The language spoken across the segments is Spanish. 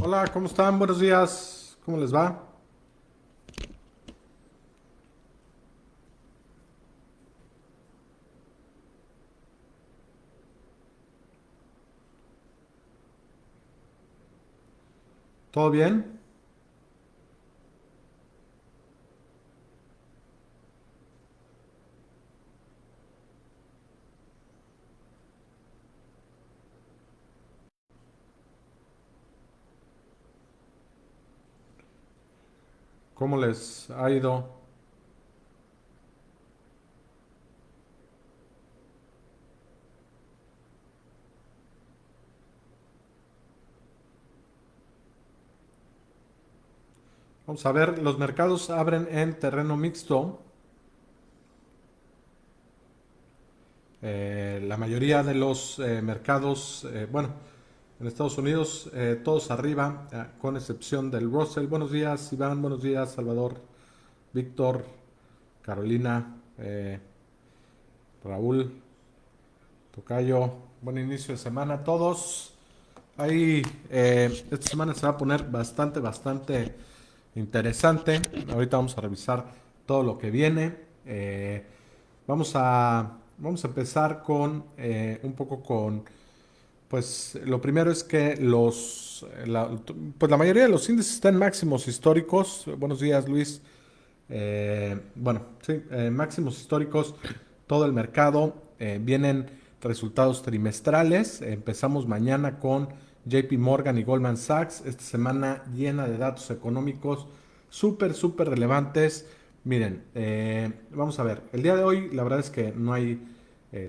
Hola, ¿cómo están? Buenos días. ¿Cómo les va? ¿Todo bien? ¿Cómo les ha ido? Vamos a ver, los mercados abren en terreno mixto. La mayoría de los mercados, bueno, en Estados Unidos, todos arriba, con excepción del Russell. Buenos días, Iván. Buenos días, Salvador, Víctor, Carolina, Raúl, Tocayo. Buen inicio de semana a todos. Ahí, esta semana se va a poner bastante interesante. Ahorita vamos a revisar todo lo que viene. Vamos a empezar con un poco con, pues lo primero es que pues la mayoría de los índices están en máximos históricos. Buenos días, Luis. Bueno, sí, máximos históricos, todo el mercado. Vienen resultados trimestrales. Empezamos mañana con JP Morgan y Goldman Sachs. Esta semana llena de datos económicos súper relevantes. Miren, vamos a ver. El día de hoy, la verdad es que no hay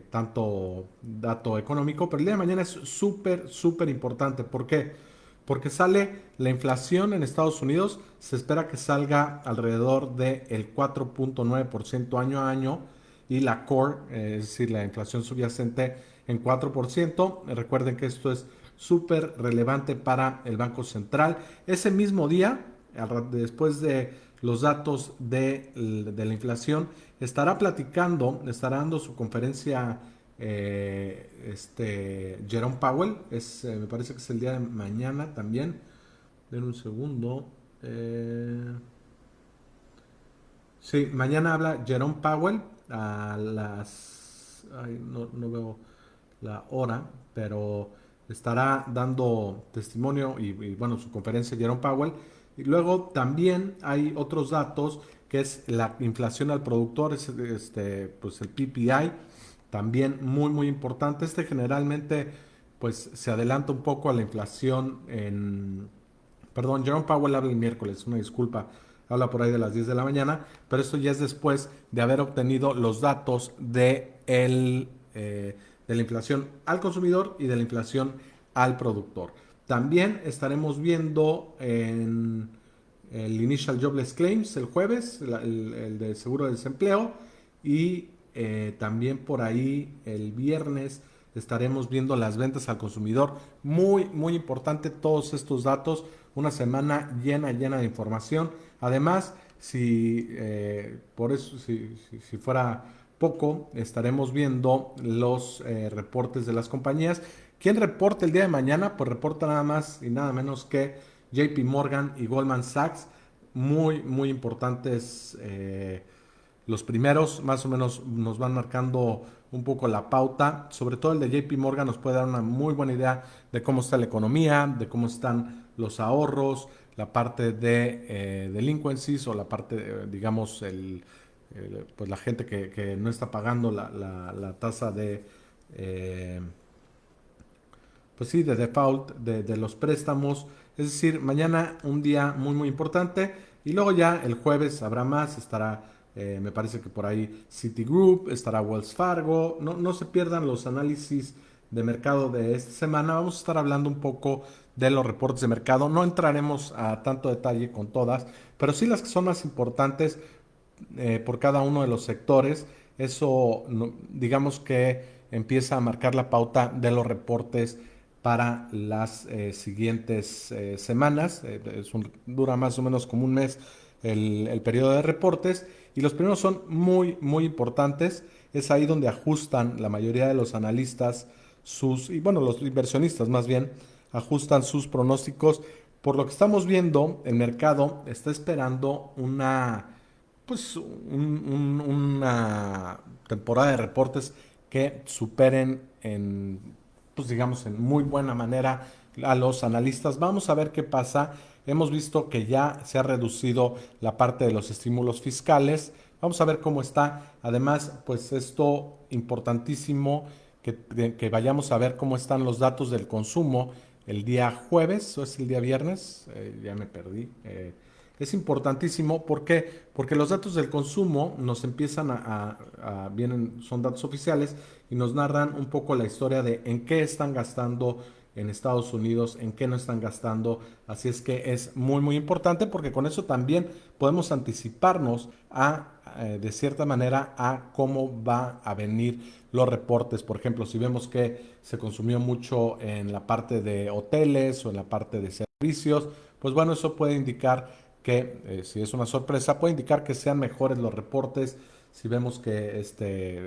tanto dato económico, pero el día de mañana es súper importante. ¿Por qué? Porque sale la inflación en Estados Unidos, se espera que salga alrededor del 4.9% año a año y la core, es decir, la inflación subyacente en 4%. Recuerden que esto es súper relevante para el Banco Central. Ese mismo día, después de los datos de la inflación, estará dando su conferencia Jerome Powell, me parece que es el día de mañana también. Den un segundo. Sí, mañana habla Jerome Powell a las... Ay, no veo la hora, pero estará dando testimonio bueno, su conferencia Jerome Powell. Y luego también hay otros datos que es la inflación al productor, pues el PPI, también muy importante. Generalmente pues se adelanta un poco a la inflación en... Perdón, Jerome Powell habla el miércoles, una disculpa, habla por ahí de las 10 de la mañana, pero esto ya es después de haber obtenido los datos de la inflación al consumidor y de la inflación al productor. También estaremos viendo en el Initial Jobless Claims el jueves, el de seguro de desempleo, y también por ahí el viernes estaremos viendo las ventas al consumidor. Muy importante todos estos datos. Una semana llena de información. Además, si por eso, si fuera poco, estaremos viendo los reportes de las compañías. ¿Quién reporta el día de mañana? Pues reporta nada más y nada menos que JP Morgan y Goldman Sachs. Muy importantes. Los primeros más o menos nos van marcando un poco la pauta. Sobre todo el de JP Morgan nos puede dar una muy buena idea de cómo está la economía, de cómo están los ahorros, la parte de delinquencies o la parte, digamos, pues la gente que no está pagando la tasa de, eh, pues sí, de default de los préstamos. Es decir, mañana un día muy importante y luego ya el jueves habrá más, estará, me parece que por ahí Citigroup, estará Wells Fargo. No se pierdan los análisis de mercado de esta semana. Vamos a estar hablando un poco de los reportes de mercado. No entraremos a tanto detalle con todas, pero sí las que son más importantes por cada uno de los sectores. Eso, digamos que empieza a marcar la pauta de los reportes para las siguientes semanas. Dura más o menos como un mes el periodo de reportes y los primeros son muy importantes. Es ahí donde ajustan la mayoría de los analistas y bueno, los inversionistas más bien, ajustan sus pronósticos por lo que estamos viendo, el mercado está esperando una temporada de reportes que superen pues digamos, en muy buena manera a los analistas. Vamos a ver qué pasa. Hemos visto que ya se ha reducido la parte de los estímulos fiscales. Vamos a ver cómo está. Además, pues esto importantísimo que vayamos a ver cómo están los datos del consumo el día jueves o es el día viernes, ya me perdí. Es importantísimo, ¿por qué? Porque los datos del consumo nos empiezan vienen, son datos oficiales y nos narran un poco la historia de en qué están gastando en Estados Unidos, en qué no están gastando. Así es que es muy, muy importante porque con eso también podemos anticiparnos de cierta manera, a cómo va a venir los reportes. Por ejemplo, si vemos que se consumió mucho en la parte de hoteles o en la parte de servicios, pues bueno, eso puede indicar que, si es una sorpresa, puede indicar que sean mejores los reportes. Si vemos que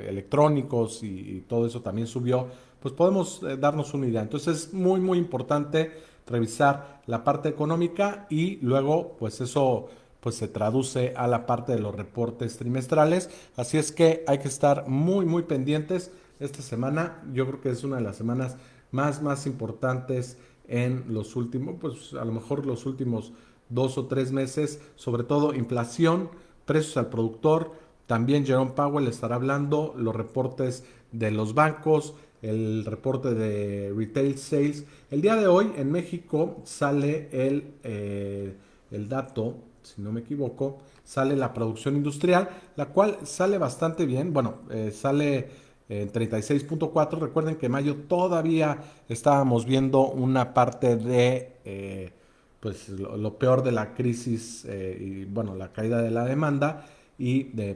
electrónicos y todo eso también subió, pues podemos darnos una idea. Entonces es muy, muy importante revisar la parte económica y luego, pues eso pues se traduce a la parte de los reportes trimestrales. Así es que hay que estar muy, muy pendientes. Esta semana yo creo que es una de las semanas más importantes en los últimos, pues a lo mejor los últimos 2 o 3 meses, sobre todo inflación, precios al productor. También Jerome Powell estará hablando, los reportes de los bancos, el reporte de retail sales. El día de hoy en México sale el dato, si no me equivoco, sale la producción industrial, la cual sale bastante bien. Bueno, sale en 36.4. Recuerden que en mayo todavía estábamos viendo una parte de pues lo peor de la crisis y bueno, la caída de la demanda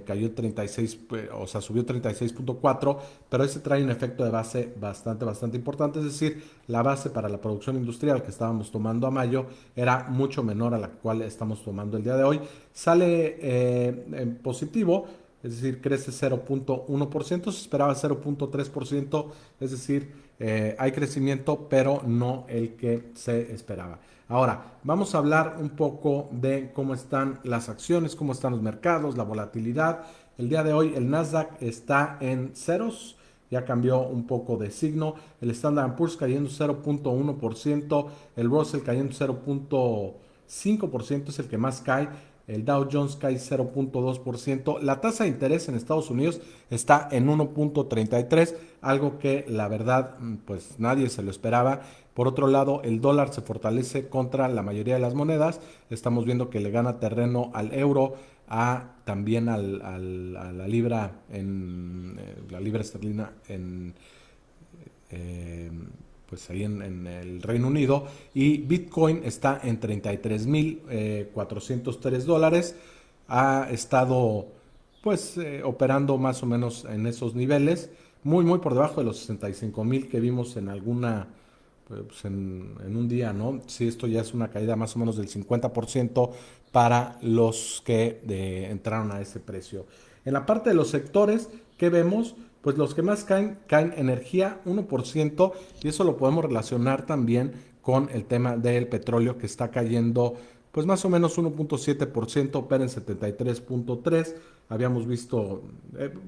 cayó 36, o sea, subió 36.4, pero ese trae un efecto de base bastante importante, es decir, la base para la producción industrial que estábamos tomando a mayo era mucho menor a la cual estamos tomando el día de hoy. Sale en positivo, es decir, crece 0.1%, se esperaba 0.3%, es decir, hay crecimiento, pero no el que se esperaba. Ahora, vamos a hablar un poco de cómo están las acciones, cómo están los mercados, la volatilidad. El día de hoy el Nasdaq está en ceros, ya cambió un poco de signo. El Standard Poor's cayendo 0.1%, el Russell cayendo 0.5%, es el que más cae. El Dow Jones cae 0.2%. La tasa de interés en Estados Unidos está en 1.33, algo que la verdad pues nadie se lo esperaba. Por otro lado, el dólar se fortalece contra la mayoría de las monedas. Estamos viendo que le gana terreno al euro, también a la libra, la libra esterlina eh, pues ahí en el Reino Unido, y Bitcoin está en 33.403 dólares. Ha estado pues operando más o menos en esos niveles, muy por debajo de los 65.000 que vimos en alguna pues en un día, ¿no? Sí, esto ya es una caída más o menos del 50% para los que entraron a ese precio. En la parte de los sectores, ¿qué vemos? Pues los que más caen energía 1%, y eso lo podemos relacionar también con el tema del petróleo que está cayendo pues más o menos 1.7%, opera en 73.3. Habíamos visto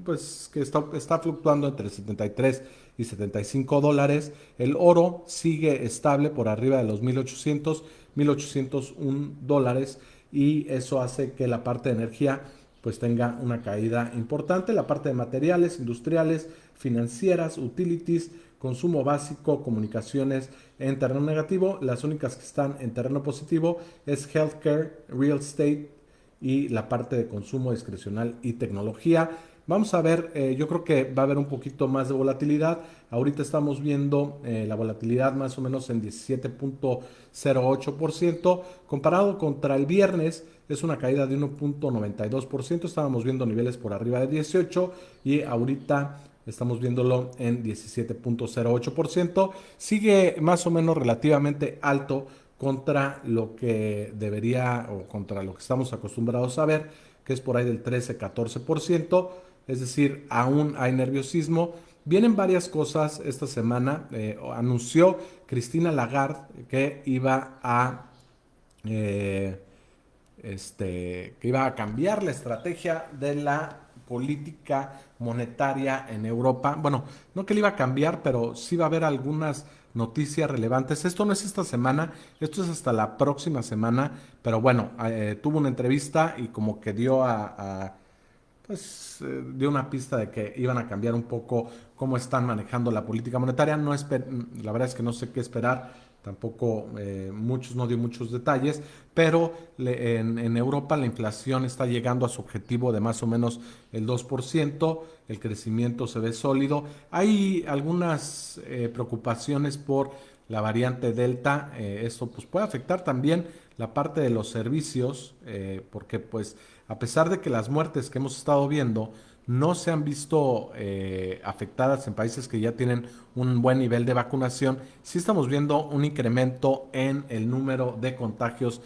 pues que está fluctuando entre 73 y 75 dólares. El oro sigue estable por arriba de los 1801 dólares, y eso hace que la parte de energía pues tenga una caída importante. La parte de materiales, industriales, financieras, utilities, consumo básico, comunicaciones en terreno negativo. Las únicas que están en terreno positivo es healthcare, real estate y la parte de consumo discrecional y tecnología. Vamos a ver, yo creo que va a haber un poquito más de volatilidad. Ahorita estamos viendo la volatilidad más o menos en 17.08%. Comparado contra el viernes, es una caída de 1.92%. Estábamos viendo niveles por arriba de 18 y ahorita estamos viéndolo en 17.08%. Sigue más o menos relativamente alto contra lo que debería o contra lo que estamos acostumbrados a ver, que es por ahí del 13-14%. Es decir, aún hay nerviosismo. Vienen varias cosas esta semana. Anunció Cristina Lagarde que iba a eh, que iba a cambiar la estrategia de la política monetaria en Europa. Bueno, no que le iba a cambiar, pero sí va a haber algunas noticias relevantes. Esto no es esta semana, esto es hasta la próxima semana, pero bueno, tuvo una entrevista y como que dio una pista de que iban a cambiar un poco cómo están manejando la política monetaria. No la verdad es que no sé qué esperar, tampoco no dio muchos detalles, pero en Europa la inflación está llegando a su objetivo de más o menos el 2%, el crecimiento se ve sólido. Hay algunas preocupaciones por la variante Delta, esto pues puede afectar también la parte de los servicios, porque pues a pesar de que las muertes que hemos estado viendo no se han visto afectadas en países que ya tienen un buen nivel de vacunación, sí estamos viendo un incremento en el número de contagios,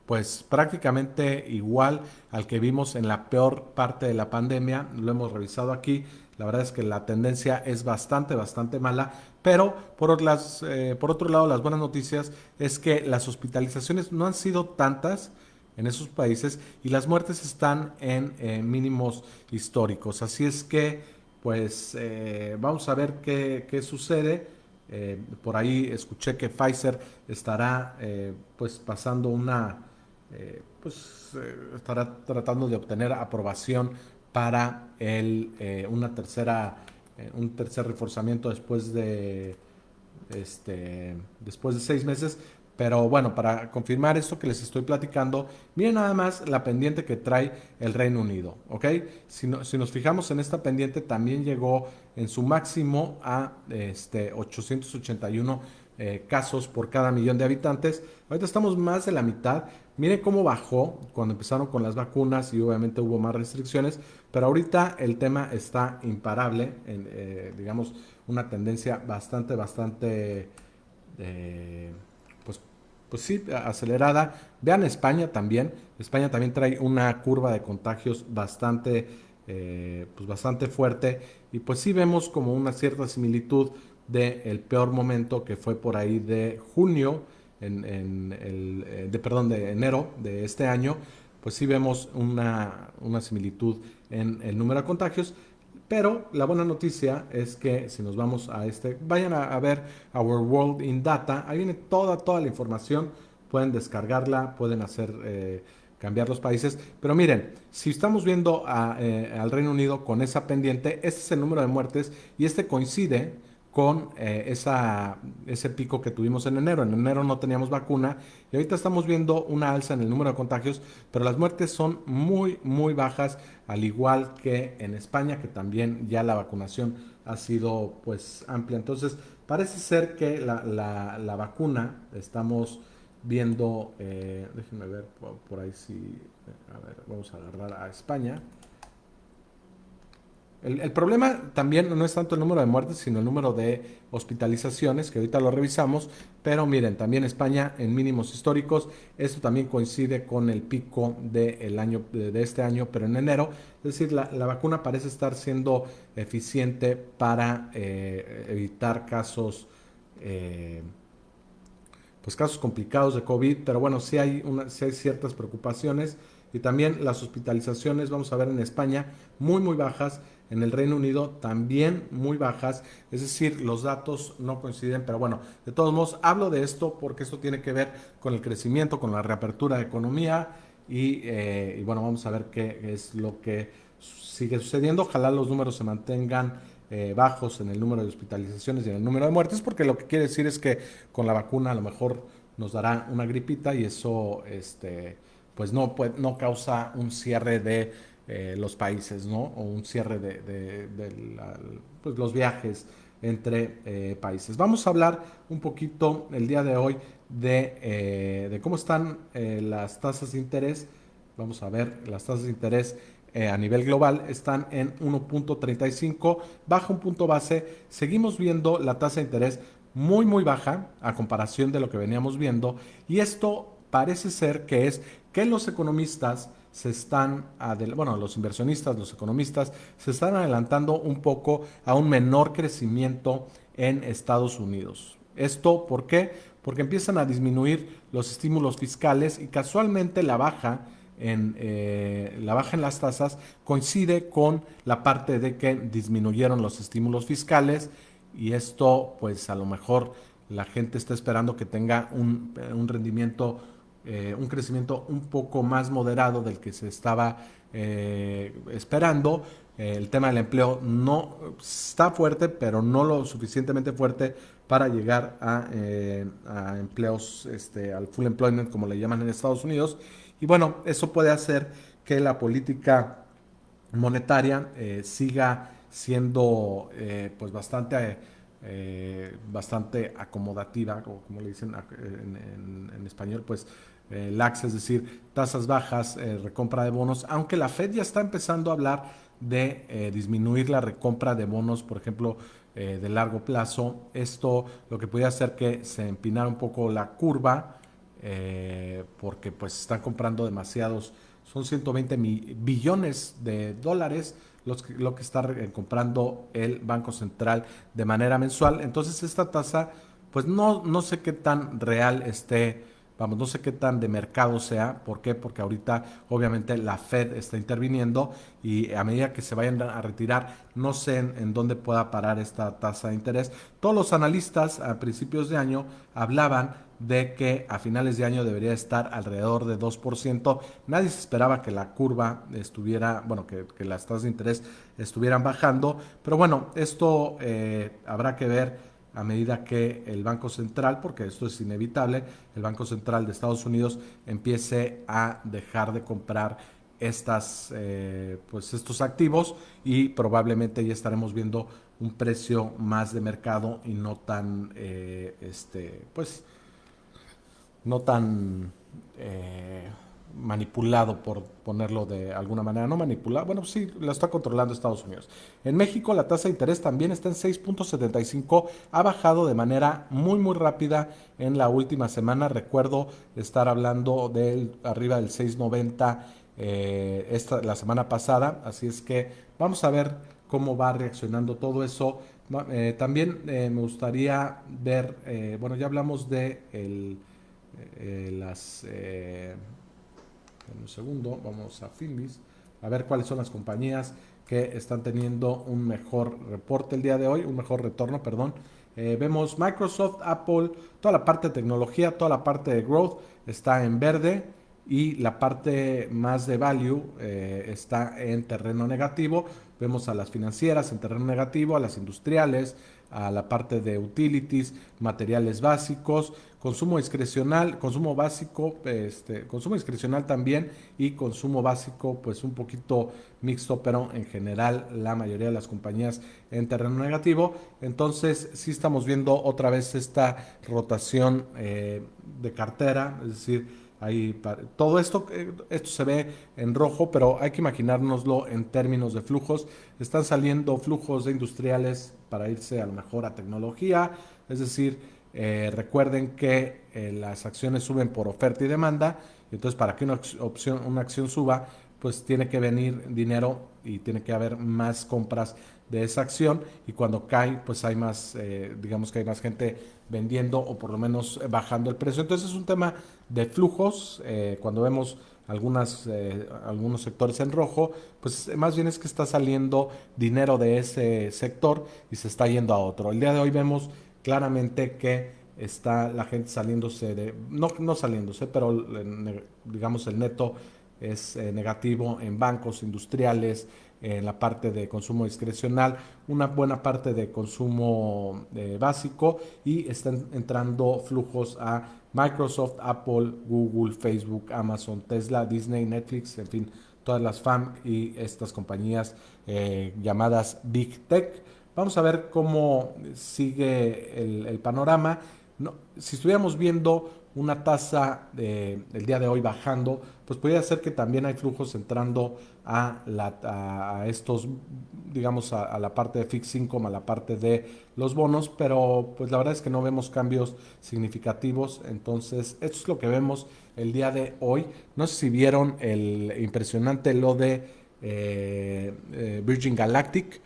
pues prácticamente igual al que vimos en la peor parte de la pandemia. Lo hemos revisado aquí. La verdad es que la tendencia es bastante mala, pero por otro lado, las buenas noticias es que las hospitalizaciones no han sido tantas en esos países y las muertes están en mínimos históricos. Así es que, pues, vamos a ver qué sucede. Por ahí escuché que Pfizer estará, pues, pasando estará tratando de obtener aprobación para un tercer reforzamiento después de 6 meses. Pero bueno, para confirmar esto que les estoy platicando, miren nada más la pendiente que trae el Reino Unido, ¿ok? Si nos fijamos en esta pendiente, también llegó en su máximo a 881 casos por cada millón de habitantes. Ahorita estamos más de la mitad. Miren cómo bajó cuando empezaron con las vacunas y obviamente hubo más restricciones, pero ahorita el tema está imparable, digamos, una tendencia bastante eh, pues, pues sí, acelerada. Vean España también. España también trae una curva de contagios bastante fuerte. Y pues sí vemos como una cierta similitud del peor momento que fue por ahí de junio, perdón, de enero de este año. Pues sí vemos una similitud en el número de contagios. Pero la buena noticia es que si nos vamos vayan a ver Our World in Data, ahí viene toda la información, pueden descargarla, pueden cambiar los países, pero miren, si estamos viendo al Reino Unido con esa pendiente, este es el número de muertes y este coincide con ese pico que tuvimos en enero. En enero no teníamos vacuna y ahorita estamos viendo una alza en el número de contagios, pero las muertes son muy bajas, al igual que en España, que también ya la vacunación ha sido pues amplia. Entonces, parece ser que la vacuna estamos viendo, déjenme ver por ahí si, a ver, vamos a agarrar a España. El problema también no es tanto el número de muertes, sino el número de hospitalizaciones, que ahorita lo revisamos, pero miren, también España en mínimos históricos, esto también coincide con el pico de este año, pero en enero, es decir, la vacuna parece estar siendo eficiente para evitar eh, casos complicados de COVID, pero bueno, sí hay ciertas preocupaciones y también las hospitalizaciones, vamos a ver en España, muy bajas, en el Reino Unido también muy bajas, es decir, los datos no coinciden, pero bueno, de todos modos, hablo de esto porque esto tiene que ver con el crecimiento, con la reapertura de economía y bueno, vamos a ver qué es lo que sigue sucediendo. Ojalá los números se mantengan bajos en el número de hospitalizaciones y en el número de muertes, porque lo que quiere decir es que con la vacuna a lo mejor nos dará una gripita y eso pues no causa un cierre de los países, ¿no? O un cierre pues los viajes entre países. Vamos a hablar un poquito el día de hoy de cómo están las tasas de interés. Vamos a ver, las tasas de interés a nivel global están en 1.35, baja un punto base. Seguimos viendo la tasa de interés muy baja a comparación de lo que veníamos viendo y esto parece ser que es que los economistas los inversionistas, los economistas se están adelantando un poco a un menor crecimiento en Estados Unidos. ¿Esto por qué? Porque empiezan a disminuir los estímulos fiscales y casualmente la baja en las tasas coincide con la parte de que disminuyeron los estímulos fiscales y esto pues a lo mejor la gente está esperando que tenga un rendimiento, un crecimiento un poco más moderado del que se estaba esperando. El tema del empleo no está fuerte, pero no lo suficientemente fuerte para llegar a empleos, al full employment, como le llaman en Estados Unidos. Y bueno, eso puede hacer que la política monetaria siga siendo pues bastante acomodativa, o como le dicen en español, pues lax, es decir, tasas bajas, recompra de bonos, aunque la Fed ya está empezando a hablar de disminuir la recompra de bonos, por ejemplo, de largo plazo. Esto lo que podría hacer que se empinara un poco la curva, porque pues están comprando demasiados, son 120 billones de dólares lo que está comprando el Banco Central de manera mensual. Entonces esta tasa, pues no sé qué tan real esté, vamos, no sé qué tan de mercado sea. ¿Por qué? Porque ahorita obviamente la Fed está interviniendo y a medida que se vayan a retirar, no sé en dónde pueda parar esta tasa de interés. Todos los analistas a principios de año hablaban de que a finales de año debería estar alrededor de 2%. Nadie se esperaba que la curva estuviera, bueno, que las tasas de interés estuvieran bajando, pero bueno, esto habrá que ver a medida que el Banco Central, porque esto es inevitable, el Banco Central de Estados Unidos empiece a dejar de comprar pues estos activos y probablemente ya estaremos viendo un precio más de mercado y no tan, pues, no tan manipulado, por ponerlo de alguna manera. No manipulado, bueno, sí, lo está controlando Estados Unidos. En México la tasa de interés también está en 6.75, ha bajado de manera muy rápida en la última semana. Recuerdo estar hablando de arriba del 6.90 la semana pasada, así es que vamos a ver cómo va reaccionando todo eso. También me gustaría ver, bueno, ya hablamos de las en un segundo, vamos a Finbis, a ver cuáles son las compañías que están teniendo un mejor reporte el día de hoy, un mejor retorno, perdón. Vemos Microsoft, Apple, toda la parte de tecnología, toda la parte de growth está en verde y la parte más de value está en terreno negativo. Vemos a las financieras en terreno negativo, a las industriales, a la parte de utilities, materiales básicos, consumo discrecional, consumo básico, consumo discrecional también y consumo básico pues un poquito mixto, pero en general la mayoría de las compañías en terreno negativo. Entonces sí estamos viendo otra vez esta rotación de cartera, es decir, todo esto se ve en rojo, pero hay que imaginárnoslo en términos de flujos. Están saliendo flujos de industriales para irse a lo mejor a tecnología, es decir, recuerden que las acciones suben por oferta y demanda, y entonces para que una acción suba, pues tiene que venir dinero y tiene que haber más compras de esa acción, y cuando cae pues hay más, digamos que hay más gente vendiendo o por lo menos bajando el precio. Entonces es un tema de flujos. Cuando vemos algunos sectores en rojo, pues más bien es que está saliendo dinero de ese sector y se está yendo a otro. El día de hoy vemos claramente que está la gente saliéndose no saliéndose, pero digamos el neto es negativo en bancos industriales, en la parte de consumo discrecional, una buena parte de consumo básico, y están entrando flujos a Microsoft, Apple, Google, Facebook, Amazon, Tesla, Disney, Netflix, en fin, todas las FAM y estas compañías llamadas Big Tech. Vamos a ver cómo sigue el panorama. No, si estuviéramos viendo una tasa el día de hoy bajando, pues podría ser que también hay flujos entrando a estos, digamos, a la parte de fixed income, a la parte de los bonos, pero pues la verdad es que no vemos cambios significativos. Entonces, esto es lo que vemos el día de hoy. No sé si vieron el impresionante lo de Virgin Galactic.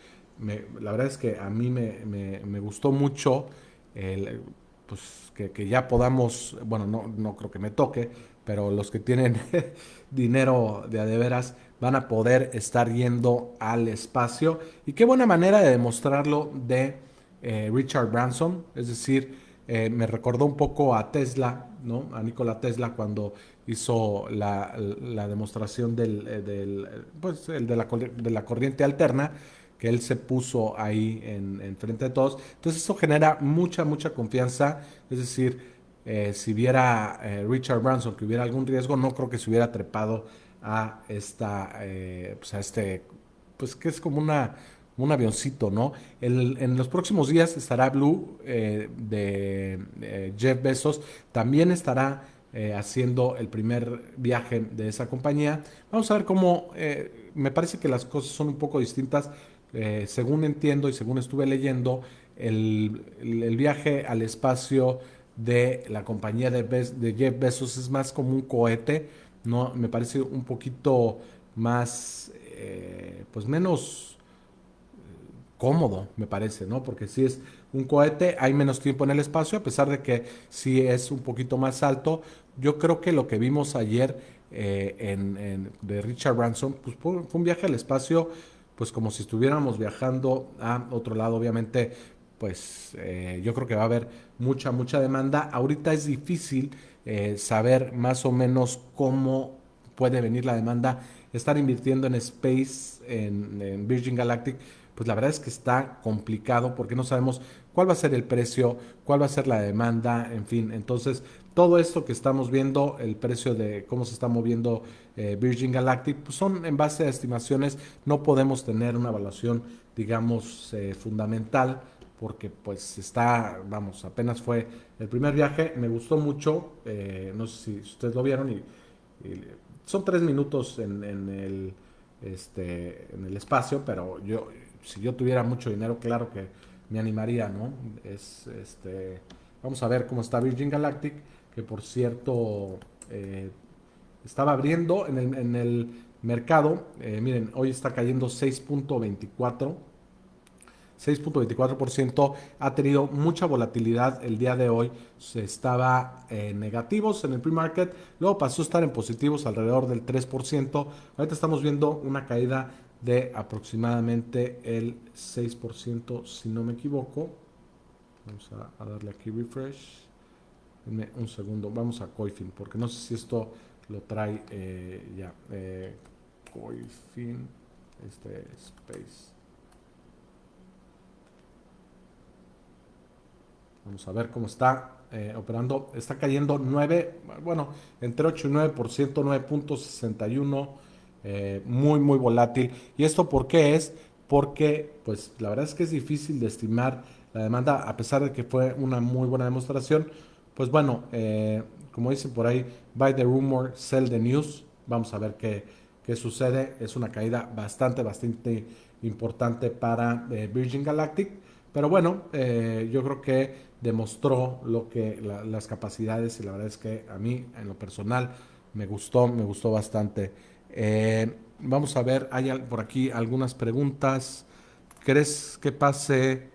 La verdad es que a mí me gustó mucho el, pues que ya podamos, bueno, no creo que me toque, pero los que tienen dinero de a de veras van a poder estar yendo al espacio. Y qué buena manera de demostrarlo de Richard Branson, es decir, me recordó un poco a Tesla, ¿no? A Nikola Tesla cuando hizo la demostración pues, el de la corriente alterna, que él se puso ahí en frente de todos. Entonces eso genera mucha confianza. Es decir, si viera Richard Branson que hubiera algún riesgo, no creo que se hubiera trepado a pues a pues que es como un avioncito, ¿no? En los próximos días estará Blue de Jeff Bezos, también estará haciendo el primer viaje de esa compañía. Vamos a ver cómo, me parece que las cosas son un poco distintas. Según entiendo y según estuve leyendo, el viaje al espacio de la compañía de Jeff Bezos es más como un cohete, ¿no? Me parece un poquito más, pues menos cómodo, me parece, ¿no? Porque si es un cohete, hay menos tiempo en el espacio, a pesar de que sí es un poquito más alto. Yo creo que lo que vimos ayer de Richard Branson, pues fue un viaje al espacio, pues como si estuviéramos viajando a otro lado, obviamente, pues yo creo que va a haber mucha demanda. Ahorita es difícil saber más o menos cómo puede venir la demanda. Estar invirtiendo en Space, en Virgin Galactic, pues la verdad es que está complicado porque no sabemos cuál va a ser el precio, cuál va a ser la demanda, en fin. Entonces, todo esto que estamos viendo, el precio de cómo se está moviendo Virgin Galactic, pues son en base a estimaciones, no podemos tener una evaluación, digamos, fundamental, porque pues vamos, apenas fue el primer viaje, me gustó mucho, no sé si ustedes lo vieron y son 3 minutos en el espacio, pero si yo tuviera mucho dinero, claro que me animaría, ¿no? Vamos a ver cómo está Virgin Galactic, que por cierto estaba abriendo en el mercado. Miren, hoy está cayendo 6.24%, ha tenido mucha volatilidad el día de hoy. Se estaba en negativos en el pre-market, luego pasó a estar en positivos alrededor del 3%. Ahorita estamos viendo una caída de aproximadamente el 6%, si no me equivoco. Vamos a darle aquí refresh. Denme un segundo, vamos a Coifin, porque no sé si esto lo trae ya. Coifin, Space. Vamos a ver cómo está operando. Está cayendo entre 8 y 9%, 9.61. Muy volátil. ¿Y esto por qué es? Porque, pues, la verdad es que es difícil de estimar la demanda, a pesar de que fue una muy buena demostración. Pues bueno, como dicen por ahí, buy the rumor, sell the news. Vamos a ver qué sucede. Es una caída bastante importante para Virgin Galactic. Pero bueno, yo creo que demostró las capacidades y la verdad es que a mí en lo personal me gustó bastante. Vamos a ver, hay por aquí algunas preguntas. ¿Crees que pase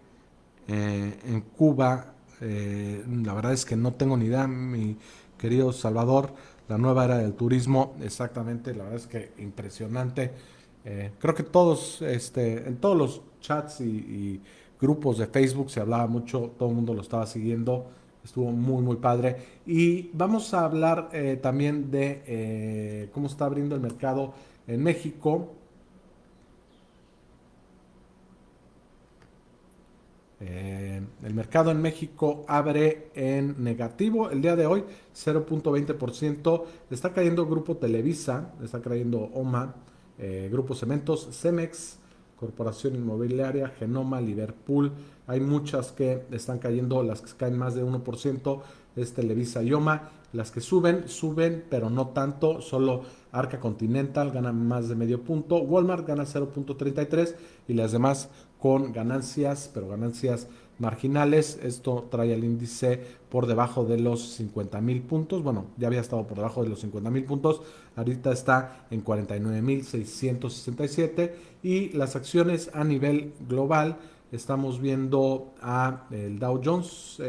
en Cuba? La verdad es que no tengo ni idea, mi querido Salvador. La nueva era del turismo, exactamente, la verdad es que impresionante. Creo que en todos los chats y grupos de Facebook se hablaba mucho, todo el mundo lo estaba siguiendo, estuvo muy padre. Y vamos a hablar también de cómo está abriendo el mercado en México. El mercado en México abre en negativo el día de hoy, 0.20%. Está cayendo Grupo Televisa, está cayendo OMA, Grupo Cementos, Cemex, Corporación Inmobiliaria, Genoma, Liverpool. Hay muchas que están cayendo, las que caen más de 1% es Televisa y OMA. Las que suben, pero no tanto. Solo Arca Continental gana más de medio punto. Walmart gana 0.33 y las demás con ganancias, pero ganancias marginales. Esto trae el índice por debajo de los 50,000 puntos. Bueno, ya había estado por debajo de los 50,000 puntos. Ahorita está en 49,667. Y las acciones a nivel global, estamos viendo a el Dow Jones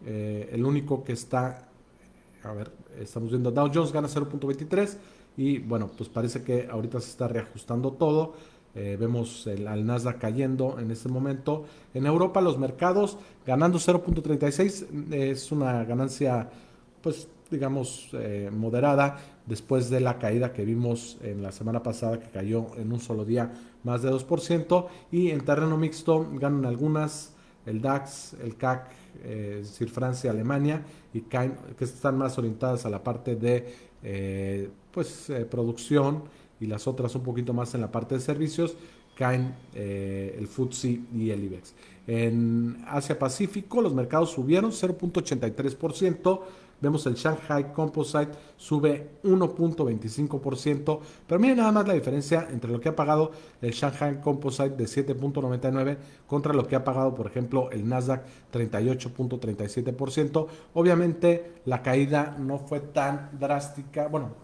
El único que está, a ver, estamos viendo Dow Jones gana 0.23 y bueno, pues parece que ahorita se está reajustando todo. Vemos al Nasdaq cayendo en este momento. En Europa los mercados ganando 0.36 es una ganancia pues digamos moderada después de la caída que vimos en la semana pasada, que cayó en un solo día más de 2%. Y en terreno mixto ganan algunas, el DAX, el CAC, es decir, Francia, Alemania, y caen, que están más orientadas a la parte de producción, y las otras un poquito más en la parte de servicios, caen el FTSE y el IBEX. En Asia Pacífico los mercados subieron 0.83%. Vemos el Shanghai Composite sube 1.25%, pero miren nada más la diferencia entre lo que ha pagado el Shanghai Composite de 7.99 contra lo que ha pagado, por ejemplo, el Nasdaq 38.37%. Obviamente la caída no fue tan drástica, bueno,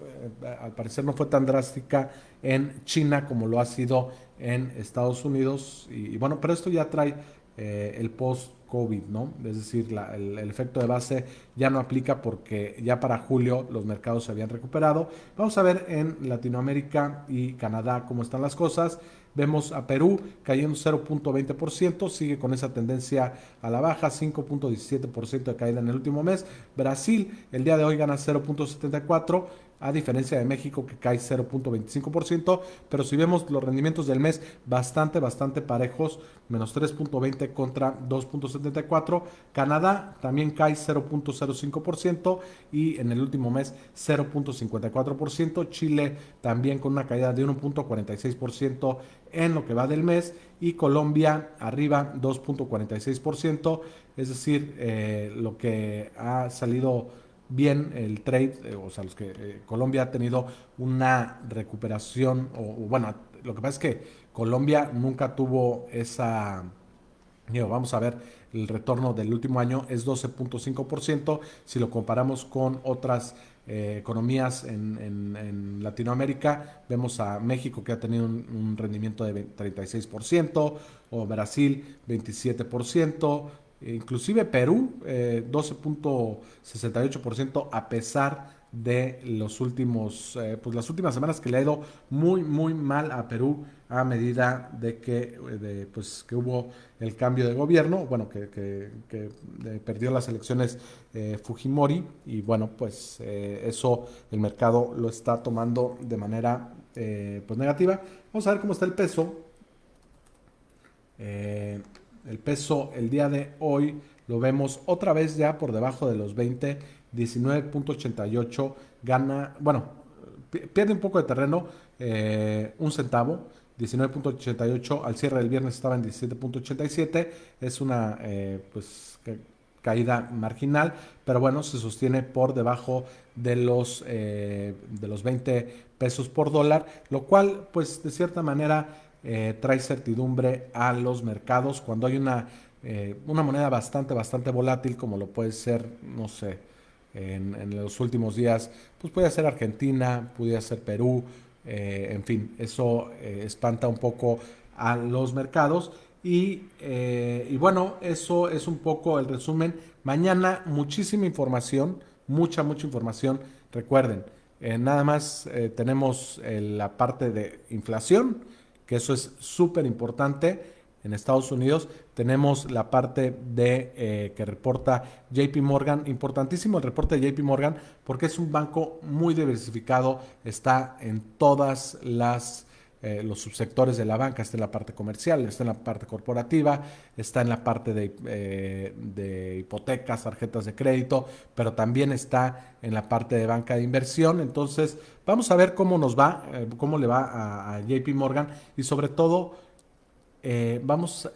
al parecer no fue tan drástica en China como lo ha sido en Estados Unidos, y bueno, pero esto ya trae el post-COVID, ¿no? Es decir, el efecto de base ya no aplica porque ya para julio los mercados se habían recuperado. Vamos a ver en Latinoamérica y Canadá cómo están las cosas. Vemos a Perú cayendo 0.20%, sigue con esa tendencia a la baja, 5.17% de caída en el último mes. Brasil el día de hoy gana 0.74%, a diferencia de México que cae 0.25%, pero si vemos los rendimientos del mes bastante parejos, menos 3.20 contra 2.74. Canadá también cae 0.05% y en el último mes 0.54%. Chile también con una caída de 1.46% en lo que va del mes, y Colombia arriba 2.46%, es decir, lo que ha salido bien el trade, o sea, Colombia ha tenido una recuperación, o bueno, lo que pasa es que Colombia nunca tuvo esa, vamos a ver, el retorno del último año es 12.5%, si lo comparamos con otras economías en Latinoamérica, vemos a México que ha tenido un rendimiento de 36%, o Brasil 27%, inclusive Perú 12.68%, a pesar de los últimos, las últimas semanas que le ha ido muy mal a Perú a medida de que hubo el cambio de gobierno, bueno, que perdió las elecciones Fujimori, y bueno, pues eso el mercado lo está tomando de manera negativa. Vamos a ver cómo está el peso. El peso el día de hoy lo vemos otra vez ya por debajo de los 20, 19.88, gana, bueno, pierde un poco de terreno, un centavo, 19.88, al cierre del viernes estaba en 17.87, es una caída marginal, pero bueno, se sostiene por debajo de los 20 pesos por dólar, lo cual pues de cierta manera trae certidumbre a los mercados cuando hay una moneda bastante volátil, como lo puede ser, no sé, en los últimos días, pues puede ser Argentina, puede ser Perú, en fin, eso espanta un poco a los mercados. Y bueno, eso es un poco el resumen. Mañana muchísima información, mucha información. Recuerden, nada más tenemos la parte de inflación, que eso es súper importante. En Estados Unidos tenemos la parte de que reporta JP Morgan, importantísimo el reporte de JP Morgan porque es un banco muy diversificado, está en todas los subsectores de la banca, está en la parte comercial, está en la parte corporativa, está en la parte de hipotecas, tarjetas de crédito, pero también está en la parte de banca de inversión. Entonces vamos a ver cómo nos va, cómo le va a JP Morgan, y sobre todo vamos a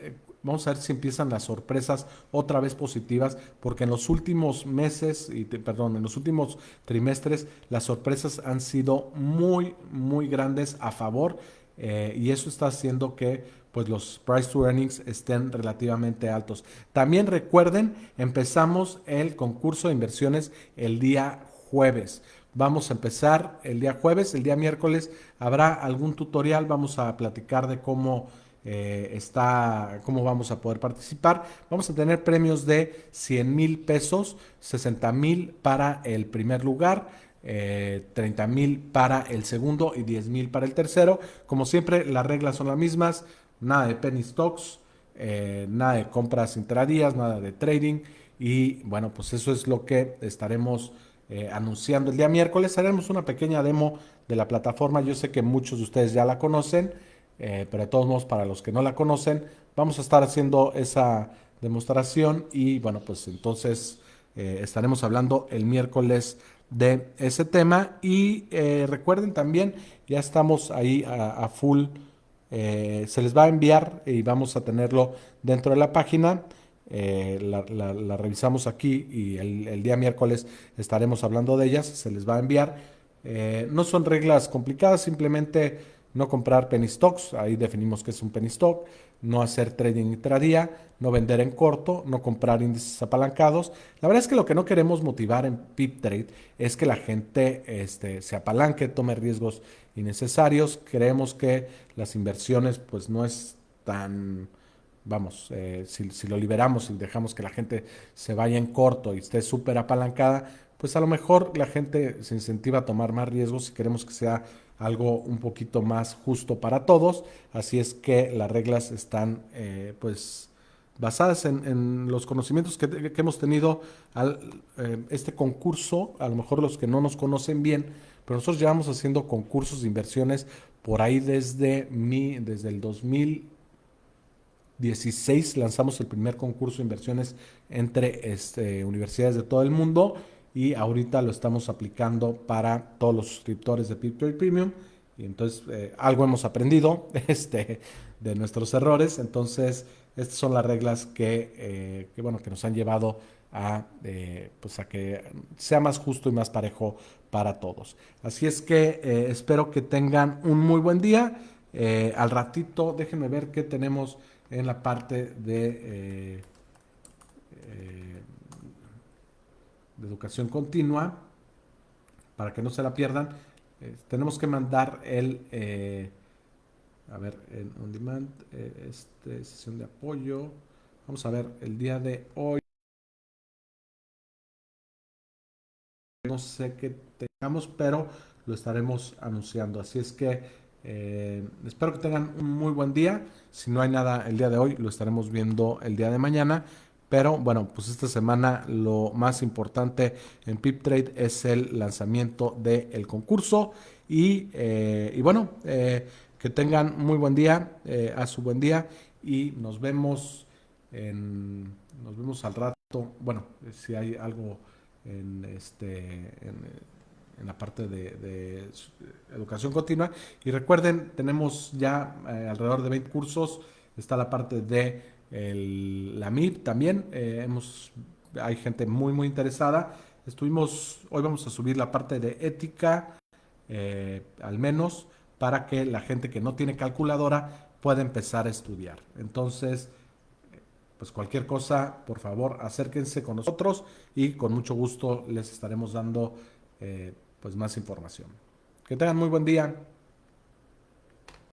ver si empiezan las sorpresas otra vez positivas, porque en los últimos meses, en los últimos trimestres, las sorpresas han sido muy grandes a favor, y eso está haciendo que pues los price to earnings estén relativamente altos. También recuerden, empezamos el concurso de inversiones el día jueves. Vamos a empezar el día jueves, el día miércoles habrá algún tutorial, vamos a platicar de cómo está cómo vamos a poder participar. Vamos a tener premios de 100,000 pesos, 60,000 para el primer lugar, 30,000 para el segundo y 10,000 para el tercero. Como siempre, las reglas son las mismas, nada de penny stocks, nada de compras intradías, nada de trading. Y bueno, pues eso es lo que estaremos anunciando el día miércoles. Haremos una pequeña demo de la plataforma. Yo sé que muchos de ustedes ya la conocen, pero de todos modos, para los que no la conocen, vamos a estar haciendo esa demostración y bueno, pues entonces estaremos hablando el miércoles de ese tema. Y recuerden también, ya estamos ahí a full. Se les va a enviar y vamos a tenerlo dentro de la página. La revisamos aquí y el día miércoles estaremos hablando de ellas. Se les va a enviar. No son reglas complicadas, simplemente no comprar penny stocks, ahí definimos que es un penny stock, no hacer trading intradía, no vender en corto, no comprar índices apalancados. La verdad es que lo que no queremos motivar en Pip Trade es que la gente se apalanque, tome riesgos innecesarios. Creemos que las inversiones pues no es tan, vamos, si lo liberamos y dejamos que la gente se vaya en corto y esté súper apalancada, pues a lo mejor la gente se incentiva a tomar más riesgos si queremos que sea algo un poquito más justo para todos. Así es que las reglas están pues basadas en los conocimientos que hemos tenido al este concurso. A lo mejor los que no nos conocen bien, pero nosotros llevamos haciendo concursos de inversiones por ahí desde el 2016 lanzamos el primer concurso de inversiones entre universidades de todo el mundo y ahorita lo estamos aplicando para todos los suscriptores de PipTrade Premium. Y entonces algo hemos aprendido de nuestros errores. Entonces estas son las reglas bueno, que nos han llevado pues a que sea más justo y más parejo para todos. Así es que espero que tengan un muy buen día. Al ratito déjenme ver qué tenemos en la parte eh, de educación continua, para que no se la pierdan. Tenemos que mandar a ver, en on demand, sesión de apoyo. Vamos a ver, el día de hoy, no sé qué tengamos, pero lo estaremos anunciando. Así es que espero que tengan un muy buen día. Si no hay nada el día de hoy, lo estaremos viendo el día de mañana. Pero bueno, pues esta semana lo más importante en PipTrade es el lanzamiento del concurso. Y bueno, que tengan muy buen día, a su buen día. Y nos vemos al rato. Bueno, si hay algo en en la parte de educación continua. Y recuerden, tenemos ya alrededor de 20 cursos. Está la parte de la MIP también. Hay gente muy interesada. Hoy vamos a subir la parte de ética, al menos para que la gente que no tiene calculadora pueda empezar a estudiar. Entonces, pues cualquier cosa, por favor, acérquense con nosotros y con mucho gusto les estaremos dando pues más información. Que tengan muy buen día.